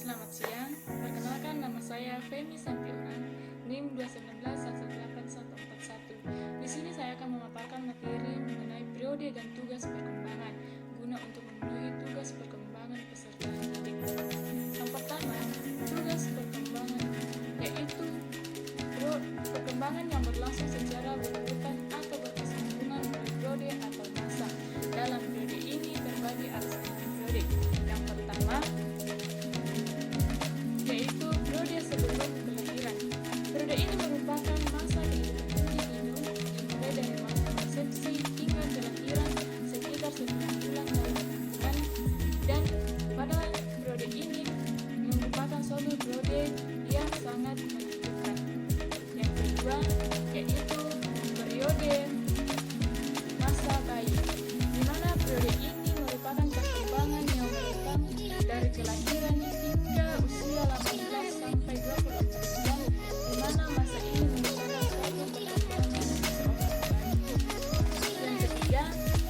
Selamat siang, perkenalkan nama saya Femi Santioran, NIM 219118141. Di sini saya akan memaparkan materi mengenai periode dan tugas perkembangan guna untuk memenuhi tugas perkembangan peserta didik. Yang pertama, tugas perkembangan yaitu perkembangan yang berlangsung secara berurutan atau berkesinambungan periode atau masa. Dalam periode ini terbagi atas 5 periode. Yang pertama yaitu periode sebelum kelahiran. Periode ini merupakan masa kehidupan individu dimulai dari masa konsepsi hingga kelahiran sekitar 9 bulan dalam kandungan, dan pada periode ini merupakan suatu periode yang sangat menentukan. Yang kedua yaitu periode masa bayi, di mana periode ini merupakan perkembangan yang merekam dari kelahiran hingga usia 18 sampai 24 bulan, di mana masa ini merupakan suatu perkembangan seorang bayi. Yang ketiga,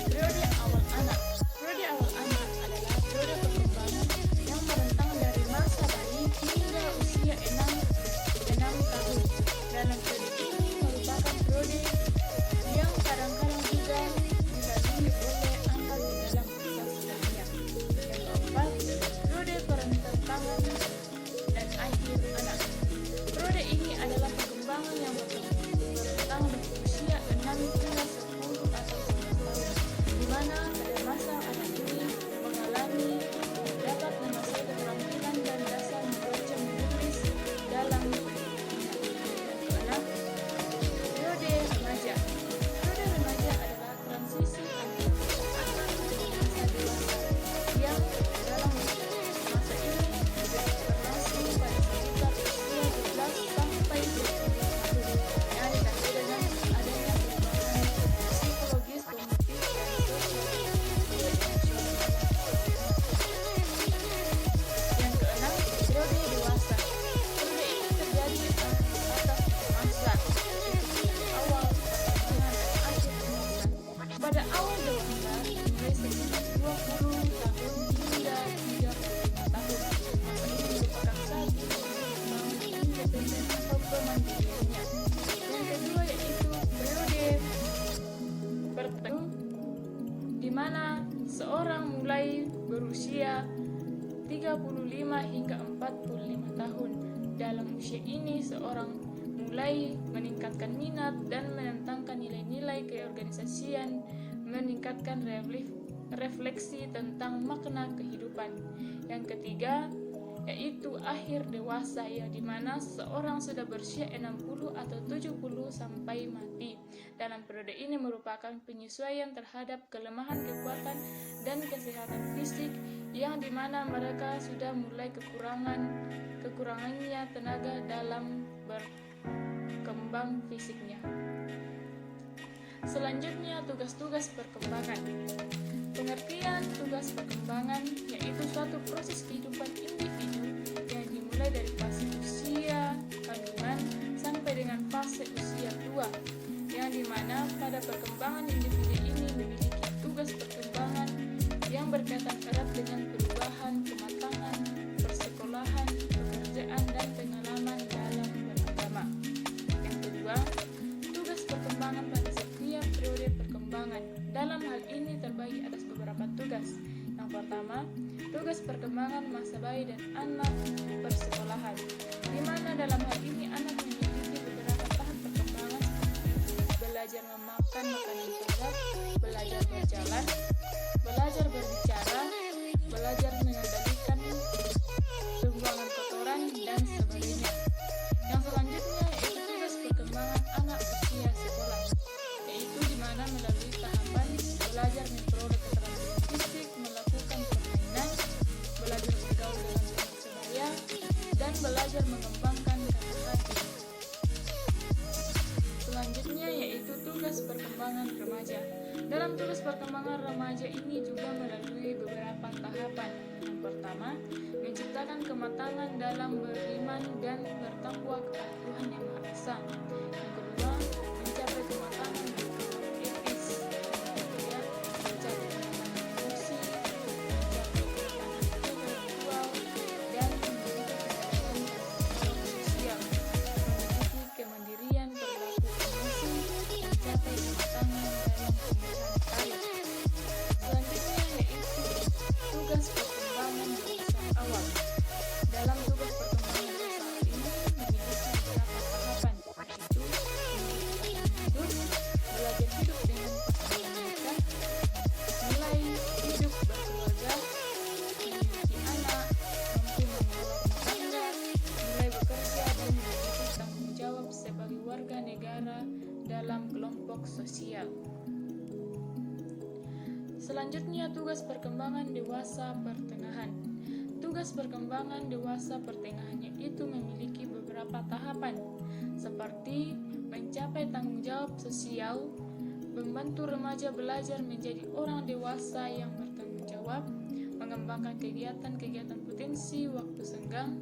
periode awal anak. Periode awal anak adalah periode perkembangan yang merentang dari masa bayi hingga usia 6 tahun. Dalam periode ini merupakan periode yang kadang-kadang juga dilalui oleh anak di dalam kisah selanjutnya. Yang keempat, periode perentangan dan akhir anak. Periode ini adalah perkembangan yang berrentang dari usia 6 hingga 10 atau 11 tahun, di mana pada masa anak ini mengalami dapat menguasai keterampilan dan dasar membaca menulis dalam periode remaja. Periode remaja adalah transisi antara anak ke masa dewasa, yang dalam masa ini berlangsung pada sekitar usia 12 sampai 20 tahun, yang ditandai dengan adanya perubahan psikologis, kognitif, dan sosial. Yang keenam, periode dewasa. Periode ini terjadi atas masa awal perkembangan dan akhir dewasa. Pada awal dewasa, mulai sekitar 20 tahun hingga 35 tahun. Masa ini merupakan saat membangun independen atau kemandiriannya. Yang kedua yaitu periode bertemu, di mana seorang mulai berusia 35 hingga 45 tahun. Dalam usia ini seorang mulai meningkatkan minat dan menentangkan nilai-nilai keorganisasian, meningkatkan refleksi tentang makna kehidupan. Yang ketiga yaitu akhir dewasa, ya, di mana seorang sudah berusia 60 atau 70 sampai mati. Dalam periode ini merupakan penyesuaian terhadap kelemahan, kekuatan, dan kesehatan fisik, yang dimana mereka sudah mulai kekurangannya tenaga dalam berkembang fisiknya. Selanjutnya, tugas-tugas perkembangan. Pengertian tugas perkembangan yaitu suatu proses kehidupan individu yang dimulai dari fase usia kandungan sampai dengan fase usia tua, yang dimana pada perkembangan individu ini memiliki tugas perkembangan yang berkaitan erat dengan perubahan, kematangan, persekolahan, pekerjaan, dan pengalaman dalam beragama. Yang kedua, tugas perkembangan pada setiap periode perkembangan. Dalam hal ini terbagi atas beberapa tugas. Yang pertama, tugas perkembangan masa bayi dan anak persekolahan, di mana dalam hal ini anak memiliki beberapa tahap perkembangan seperti belajar memakan makanan sehat, belajar berjalan, belajar berbicara, belajar mengendalikan pembuangan kotoran, dan sebagainya. Yang selanjutnya yaitu tugas perkembangan anak usia sekolah, yaitu di mana melalui tahapan belajar memperoleh keterampilan fisik, melakukan permainan, belajar bergaul dengan teman sebaya, dan belajar mengembangkan kata hati. Selanjutnya yaitu tugas perkembangan remaja. Dalam tugas perkembangan remaja ini juga melalui beberapa tahapan. Yang pertama, menciptakan kematangan dalam beriman dan bertakwa kepada Tuhan Yang Maha Esa. Yang kedua, mencapai kematangan etis. Yang ketiga, mencapai kematangan emosi, mencapai kematangan intelektual, dan sosial. Selanjutnya, tugas perkembangan dewasa pertengahan. Tugas perkembangan dewasa pertengahannya itu memiliki beberapa tahapan, seperti mencapai tanggung jawab sosial, membantu remaja belajar menjadi orang dewasa yang bertanggung jawab, mengembangkan kegiatan-kegiatan potensi waktu senggang,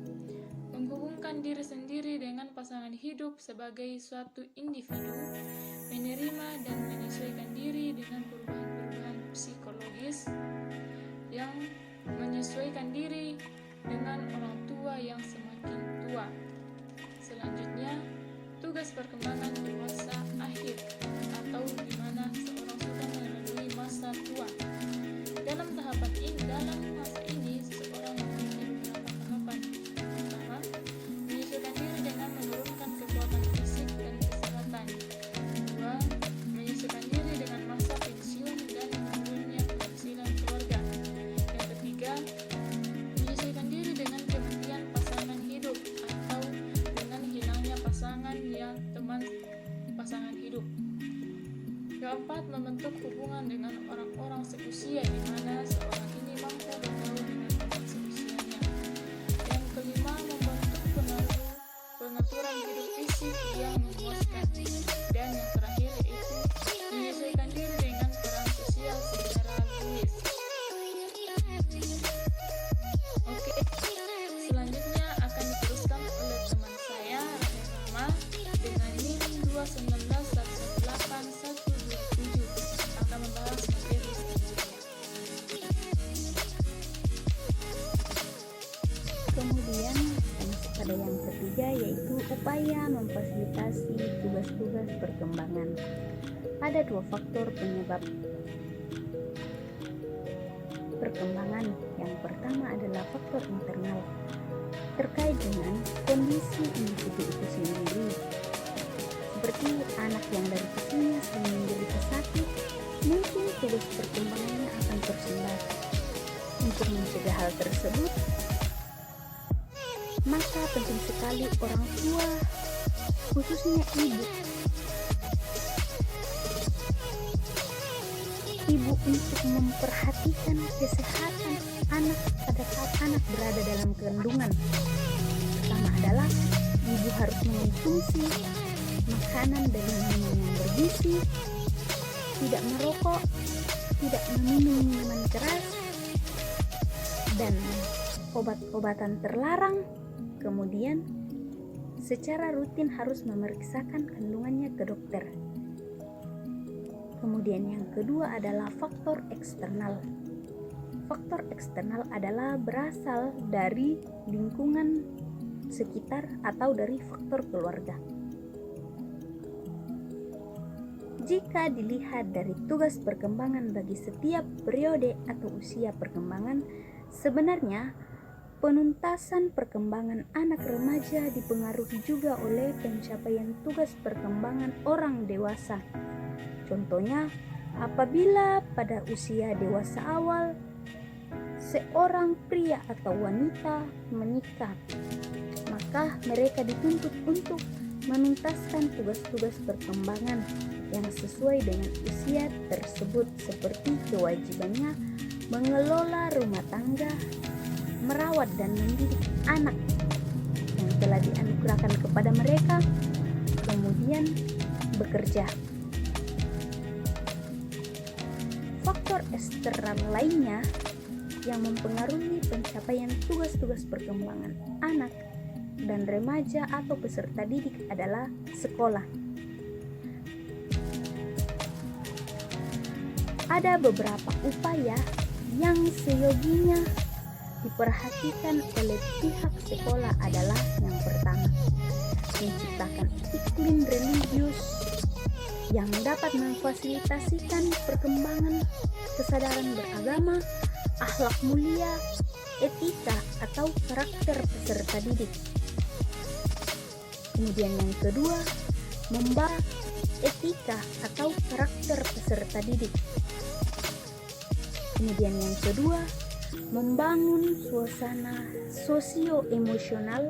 menghubungkan diri sendiri dengan pasangan hidup sebagai suatu individu, menerima dan menyesuaikan diri dengan perubahan-perubahan psikologis yang menyesuaikan diri dengan orang tua yang semakin tua. Selanjutnya, tugas perkembangan dewasa akhir atau di mana seorang sudah melalui masa tua. Dalam masa ini seseorang memiliki beberapa tahapan. Pertama, menyesuaikan diri dengan menurunkan kekuatan fisik dan kesehatan. Kedua, menyesuaikan diri dengan masa pensiun dan menurunnya penghasilan keluarga. Yang ketiga, menyesuaikan diri dengan kematian pasangan hidup atau dengan hilangnya teman pasangan hidup. Keempat, membentuk hubungan dengan orang-orang seusia di mana seorang ini mampu bergaul dengan teman seusianya. Yang kelima, membentuk pengaturan hidup fisik yang memuaskan. Dan yang terakhir yaitu menyesuaikan diri dengan peran sosial secara luas. Oke, selanjutnya akan diteruskan oleh teman saya, Rama, dengan NIM 219181127 akan membahas materi selanjutnya. Kemudian masuk pada yang ketiga, yaitu upaya memfasilitasi tugas-tugas perkembangan. Ada dua faktor penyebab perkembangan. Yang pertama adalah faktor internal, terkait dengan kondisi individu itu sendiri. Seperti anak yang dari kecilnya sering menderita sakit, mungkin tugas perkembangannya akan tersendat. Untuk mencegah hal tersebut, maka penting sekali orang tua, khususnya ibu untuk memperhatikan kesehatan anak pada saat anak berada dalam kandungan. Pertama adalah ibu harus mengonsumsi makanan dan minuman yang bergizi, tidak merokok, tidak meminum minuman keras, dan obat-obatan terlarang. Kemudian secara rutin harus memeriksakan kandungannya ke dokter. Kemudian yang kedua adalah faktor eksternal. Faktor eksternal adalah berasal dari lingkungan sekitar atau dari faktor keluarga. Jika dilihat dari tugas perkembangan bagi setiap periode atau usia perkembangan, sebenarnya penuntasan perkembangan anak remaja dipengaruhi juga oleh pencapaian tugas perkembangan orang dewasa. Contohnya, apabila pada usia dewasa awal seorang pria atau wanita menikah, maka mereka dituntut untuk menuntaskan tugas-tugas perkembangan yang sesuai dengan usia tersebut, seperti kewajibannya mengelola rumah tangga, merawat dan mendidik anak yang telah dianugerahkan kepada mereka, kemudian bekerja. Faktor eksternal lainnya yang mempengaruhi pencapaian tugas-tugas perkembangan anak dan remaja atau peserta didik adalah sekolah. Ada beberapa upaya yang seyoginya diperhatikan oleh pihak sekolah adalah yang pertama, menciptakan iklim religius yang dapat memfasilitasikan perkembangan kesadaran beragama, akhlak mulia, etika atau karakter peserta didik. Kemudian yang kedua, membangun etika atau karakter peserta didik. Kemudian yang kedua, membangun suasana sosio-emosional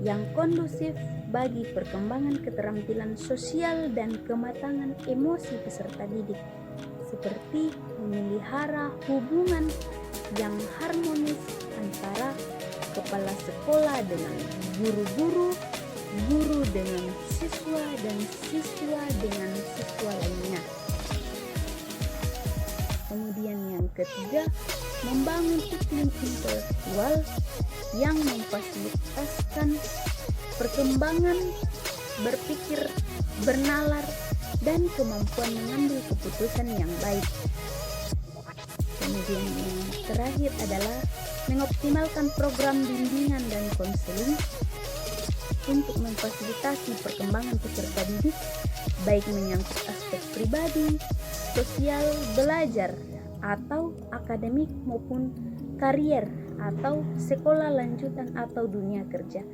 yang kondusif bagi perkembangan keterampilan sosial dan kematangan emosi peserta didik, seperti memelihara hubungan yang harmonis antara kepala sekolah dengan guru-guru, guru dengan siswa, dan siswa dengan siswa lainnya. Kemudian yang ketiga, membangun iklim intelektual yang memfasilitasi perkembangan berpikir, bernalar, dan kemampuan mengambil keputusan yang baik. Kemudian yang terakhir adalah mengoptimalkan program bimbingan dan konseling untuk memfasilitasi perkembangan peserta didik, baik menyangkut aspek pribadi, sosial, belajar, atau akademik maupun karier atau sekolah lanjutan atau dunia kerja.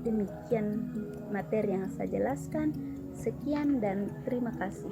Demikian materi yang saya jelaskan. Sekian dan terima kasih.